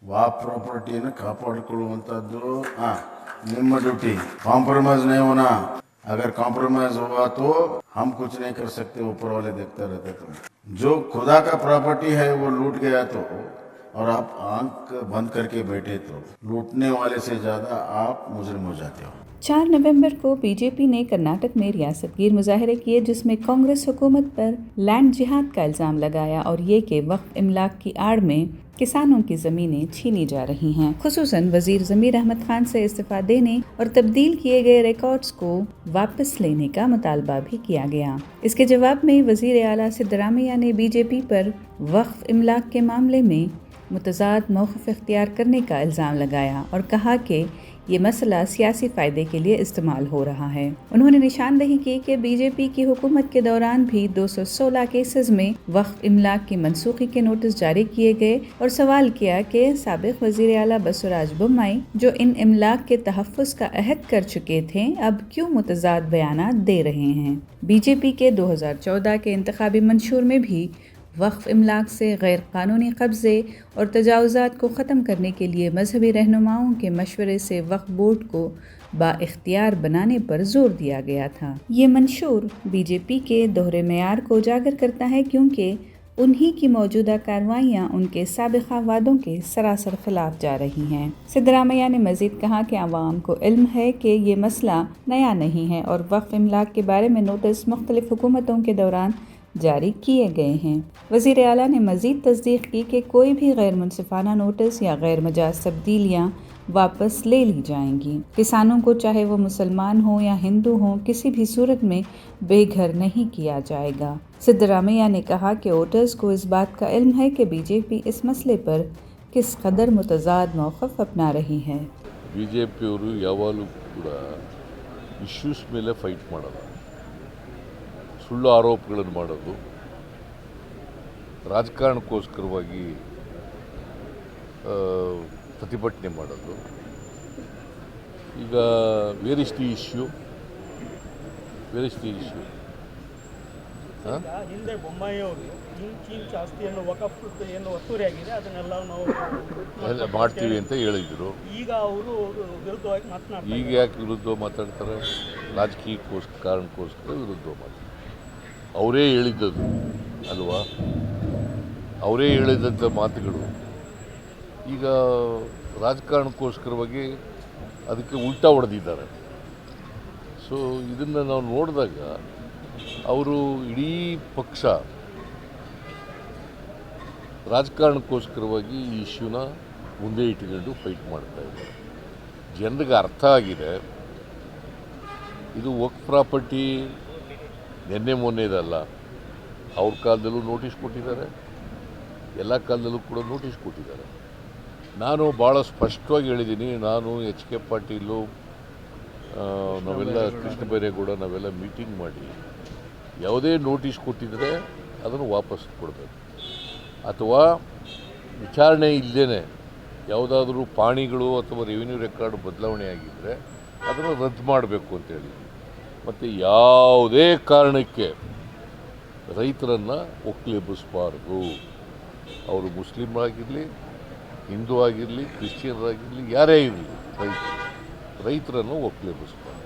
ವಾ ಪ್ರಾಪರ್ಟಿಯನ್ನು ಕಾಪಾಡಿಕೊಳ್ಳುವಂಥದ್ದು ನಿಮ್ಮ ಡ್ಯೂटी. कॉम्प्रोमाइज नहीं होना. अगर कॉम्प्रोमाइज हुआ तो हम कुछ नहीं कर सकते, ऊपर वाले देखते रहते. तो जो खुदा का प्रॉपर्टी है वो लूट गया तो, और आप आंख बंद करके बैठे तो लूटने वाले से ज्यादा आप मुजरिम हो जाते हो. 4 नवंबर को बीजेपी ने कर्नाटक में रियासतगीर मुजाहरे किए, जिसमें कांग्रेस हुकूमत पर लैंड जिहाद का इल्ज़ाम लगाया और ये कि वक्फ इमलाक की आड़ में किसानों की ज़मीनें छीनी जा रही हैं। खुसूसन वज़ीर ज़मीर अहमद खान से इस्तीफ़ा देने और तब्दील किए गए रिकॉर्ड्स को वापस लेने का मुतालबा भी किया गया। इसके जवाब में वज़ीर आला सिद्धरामैया ने बीजेपी पर वक्फ इमलाक के मामले में मुतज़ाद मौक़िफ़ इख्तियार करने का इल्ज़ाम लगाया और कहा कि ये मसला सियासी फ़ायदे के लिए इस्तेमाल हो रहा है। उन्होंने निशानदेही की कि बीजेपी की हुकूमत के दौरान भी 216 केसेस में वक्फ इमलाक की मनसूखी के नोटिस जारी किए गए और सवाल किया कि साबिक़ वज़ीर आला बसवराज बोम्मई जो इन इमलाक के तहफ़्फ़ुज़ का अहद कर चुके थे, अब क्यों मुतज़ाद बयानात दे रहे हैं। बीजेपी के 2014 के इंतखाबी मंशूर में भी वक्फ इमलाक से गैर कानूनी कब्ज़े और तजावुज़ात को ख़त्म करने के लिए मजहबी रहनुमाओं के मशवरे से वक्फ बोर्ड को बाइख्तियार बनाने पर ज़ोर दिया गया था। ये मंशूर बीजेपी के दोहरे मेयार को उजागर करता है, क्योंकि उन्हीं की मौजूदा कार्रवाइयाँ उनके साबिक़ा वादों के सरासर ख़िलाफ़ जा रही हैं। सिद्धरामैया ने मज़ीद कहा कि आवाम को इल्म है कि ये मसला नया नहीं है और वक्फ इमलाक के बारे में नोटिस मुख्तलिफ़ हुकूमतों के दौरान जारी किए गए हैं। वज़ीर आला ने मज़ीद तस्दीक की कि कोई भी गैर मुनसिफ़ाना नोटिस या गैर मजाज तब्दीलियाँ वापस ले ली जाएंगी। किसानों को चाहे वो मुसलमान हो या हिंदू हो, किसी भी सूरत में बेघर नहीं किया जाएगा। सिद्धरामैया ने कहा कि वोटर्स को इस बात का इल्म है कि बीजेपी इस मसले पर किस कदर मुतज़ाद मौक़िफ़ अपना रही है। बीजेपियವರು ಯಾವಾಗಲೂ ಕೂಡ ಇಶ್ಯೂಸ್ ಮೇಲೆ ಫೈಟ್ ಮಾಡೋದು, ಸುಳ್ಳು ಆರೋಪಗಳನ್ನು ಮಾಡೋದು, ರಾಜಕಾರಣಕ್ಕೋಸ್ಕರವಾಗಿ ಪ್ರತಿಭಟನೆ ಮಾಡೋದು. ಈಗ ವೇರ್ ಇಸ್ ದಿ ಇಶ್ಯೂ? ಹಿಂದೆ ಬೊಮ್ಮಾಯಿ ಅವರು ಇಂಚ್ ಆಸ್ತಿಯನ್ನು ವಕಫ್ ಏನು ಒತ್ತುವರಿಯಾಗಿದೆ ಅದನ್ನೆಲ್ಲ ನಾವು ಮಾಡ್ತೀವಿ ಅಂತ ಹೇಳಿದರು. ಈಗ ಅವರು ವಿರುದ್ಧವಾಗಿ ಮಾತನಾಡ್ತಾರೆ. ಈಗ ಯಾಕೆ ವಿರುದ್ಧ ಮಾತಾಡ್ತಾರೆ? ಕಾರಣಕ್ಕೋಸ್ಕರ ವಿರುದ್ಧ ಮಾತಾಡ್ತಾರೆ. ಅವರೇ ಹೇಳಿದ್ದದು ಅಲ್ವಾ? ಅವರೇ ಹೇಳಿದಂಥ ಮಾತುಗಳು ಈಗ ರಾಜಕಾರಣಕ್ಕೋಸ್ಕರವಾಗಿ ಅದಕ್ಕೆ ಉಲ್ಟಾ ಹೊಡೆದಿದ್ದಾರೆ. ಸೊ ಇದನ್ನು ನಾವು ನೋಡಿದಾಗ ಅವರು ಇಡೀ ಪಕ್ಷ ರಾಜಕಾರಣಕ್ಕೋಸ್ಕರವಾಗಿ ಈ ಇಶ್ಯೂನ ಮುಂದೆ ಇಟ್ಕೊಂಡು ಫೈಟ್ ಮಾಡ್ತಾಯಿದ್ದಾರೆ. ಜನರಿಗೆ ಅರ್ಥ ಆಗಿದೆ ಇದು ವಕ್ಫ್ ಪ್ರಾಪರ್ಟಿ ನಿನ್ನೆ ಮೊನ್ನೆದಲ್ಲ. ಅವ್ರ ಕಾಲದಲ್ಲೂ ನೋಟಿಸ್ ಕೊಟ್ಟಿದ್ದಾರೆ, ಎಲ್ಲ ಕಾಲದಲ್ಲೂ ಕೂಡ ನೋಟಿಸ್ ಕೊಟ್ಟಿದ್ದಾರೆ. ನಾನು ಭಾಳ ಸ್ಪಷ್ಟವಾಗಿ ಹೇಳಿದ್ದೀನಿ. ನಾನು ಎಚ್ ಕೆ ಪಾಟೀಲು, ನಾವೆಲ್ಲ ಕೃಷ್ಣ ಬೈರೇಗೌಡ ನಾವೆಲ್ಲ ಮೀಟಿಂಗ್ ಮಾಡಿ ಯಾವುದೇ ನೋಟಿಸ್ ಕೊಟ್ಟಿದ್ದರೆ ಅದನ್ನು ವಾಪಸ್ ಕೊಡಬೇಕು, ಅಥವಾ ವಿಚಾರಣೆ ಇಲ್ಲದೇ ಯಾವುದಾದ್ರೂ ಪಾಣಿಗಳು ಅಥವಾ ರೆವಿನ್ಯೂ ರೆಕಾರ್ಡ್ ಬದಲಾವಣೆ ಆಗಿದ್ದರೆ ಅದನ್ನು ರದ್ದು ಮಾಡಬೇಕು ಅಂತೇಳಿ. ಮತ್ತು ಯಾವುದೇ ಕಾರಣಕ್ಕೆ ರೈತರನ್ನು ಒಕ್ಕಲೆಬ್ಬಿಸಬಾರ್ದು. ಅವರು ಮುಸ್ಲಿಮರಾಗಿರಲಿ, ಹಿಂದೂ ಆಗಿರಲಿ, ಕ್ರಿಶ್ಚಿಯನ್ರಾಗಿರಲಿ, ಯಾರೇ ಇರಲಿ, ರೈತರನ್ನು ಒಕ್ಕಲೆಬ್ಬಿಸಬಾರ್ದು.